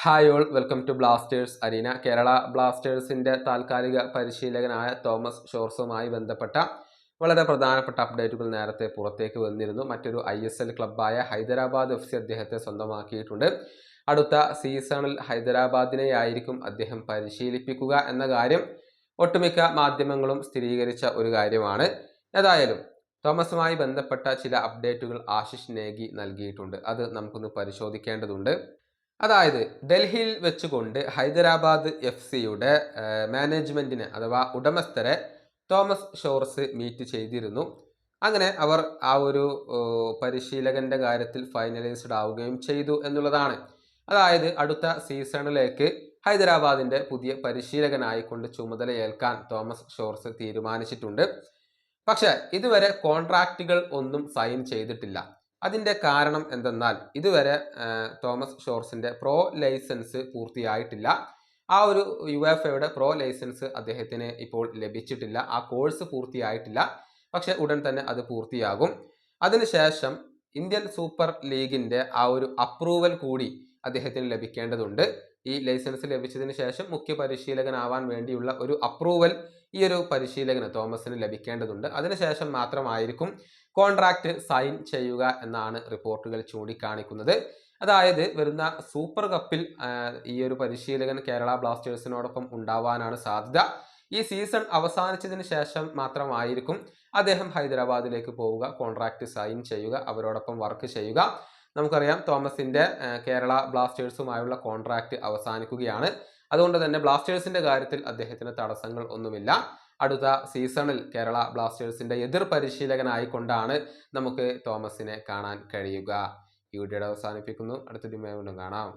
Hi all, welcome to Blasters arena. Kerala ബ്ലാസ്റ്റേഴ്സിന്റെ താൽക്കാലിക പരിശീലകനായ തോമസ് ഷോർസുമായി ബന്ധപ്പെട്ട വളരെ പ്രധാനപ്പെട്ട അപ്ഡേറ്റുകൾ നേരത്തെ പുറത്തേക്ക് വന്നിരുന്നു. മറ്റൊരു ISL ക്ലബ്ബായ ഹൈദരാബാദ് FC അദ്ദേഹത്തെ സ്വന്തമാക്കിയിട്ടുണ്ട്. അടുത്ത സീസണിൽ ഹൈദരാബാദിനെ ആയിരിക്കും അദ്ദേഹം പരിശീലിപ്പിക്കുക എന്ന കാര്യം ഒട്ടുമിക്ക മാധ്യമങ്ങളും സ്ഥിരീകരിച്ച ഒരു കാര്യമാണ്. ഏതായാലും തോമസുമായി ബന്ധപ്പെട്ട ചില അപ്ഡേറ്റുകൾ ആശിഷ് നേഗി നൽകിയിട്ടുണ്ട്. അത് നമുക്കൊന്ന് പരിശോധിക്കേണ്ടതുണ്ട്. അതായത് ഡൽഹിയിൽ വെച്ചുകൊണ്ട് ഹൈദരാബാദ് FC-യുടെ മാനേജ്മെന്റിനെ അഥവാ ഉടമസ്ഥരെ തോമസ് ഷോർസ് മീറ്റ് ചെയ്തിരുന്നു. അങ്ങനെ അവർ ആ ഒരു പരിശീലകന്റെ കാര്യത്തിൽ ഫൈനലൈസ്ഡ് ആവുകയും ചെയ്തു എന്നുള്ളതാണ്. അതായത് അടുത്ത സീസണിലേക്ക് ഹൈദരാബാദിന്റെ പുതിയ പരിശീലകനായിക്കൊണ്ട് ചുമതലയേൽക്കാൻ തോമസ് ഷോർസ് തീരുമാനിച്ചിട്ടുണ്ട്. പക്ഷെ ഇതുവരെ കോൺട്രാക്റ്റുകൾ ഒന്നും സൈൻ ചെയ്തിട്ടില്ല. അതിൻ്റെ കാരണം എന്തെന്നാൽ ഇതുവരെ തോമസ് ഷോർസിന്റെ പ്രോ ലൈസൻസ് പൂർത്തിയായിട്ടില്ല. ആ ഒരു UEFA-യുടെ പ്രോ ലൈസൻസ് അദ്ദേഹത്തിന് ഇപ്പോൾ ലഭിച്ചിട്ടില്ല. ആ കോഴ്സ് പൂർത്തിയായിട്ടില്ല. പക്ഷെ ഉടൻ തന്നെ അത് പൂർത്തിയാകും. അതിനുശേഷം ഇന്ത്യൻ സൂപ്പർ ലീഗിന്റെ ആ ഒരു അപ്രൂവൽ കൂടി അദ്ദേഹത്തിന് ലഭിക്കേണ്ടതുണ്ട്. ഈ ലൈസൻസ് ലഭിച്ചതിന് ശേഷം മുഖ്യ പരിശീലകനാവാൻ വേണ്ടിയുള്ള ഒരു അപ്രൂവൽ ഈ ഒരു പരിശീലകന് തോമസിന് ലഭിക്കേണ്ടതുണ്ട്. അതിനുശേഷം മാത്രമായിരിക്കും കോൺട്രാക്ട് സൈൻ ചെയ്യുക എന്നാണ് റിപ്പോർട്ടുകൾ ചൂണ്ടിക്കാണിക്കുന്നത്. അതായത് വരുന്ന സൂപ്പർ കപ്പിൽ ഈ ഒരു പരിശീലകൻ കേരള ബ്ലാസ്റ്റേഴ്സിനോടൊപ്പം ഉണ്ടാവാനാണ് സാധ്യത. ഈ സീസൺ അവസാനിച്ചതിന് ശേഷം മാത്രമായിരിക്കും അദ്ദേഹം ഹൈദരാബാദിലേക്ക് പോവുക, കോൺട്രാക്ട് സൈൻ ചെയ്യുക, അവരോടൊപ്പം വർക്ക് ചെയ്യുക. നമുക്കറിയാം തോമസിന്റെ കേരള ബ്ലാസ്റ്റേഴ്സുമായുള്ള കോൺട്രാക്ട് അവസാനിക്കുകയാണ്. അതുകൊണ്ട് തന്നെ ബ്ലാസ്റ്റേഴ്സിന്റെ കാര്യത്തിൽ അദ്ദേഹത്തിന് തടസ്സങ്ങൾ ഒന്നുമില്ല. അടുത്ത സീസണിൽ കേരള ബ്ലാസ്റ്റേഴ്സിന്റെ എതിർ പരിശീലകനായിക്കൊണ്ടാണ് നമുക്ക് തോമസിനെ കാണാൻ കഴിയുക. ഈ വീഡിയോ അവസാനിപ്പിക്കുന്നു. അടുത്ത വീഡിയോയിൽ വീണ്ടും കാണാം.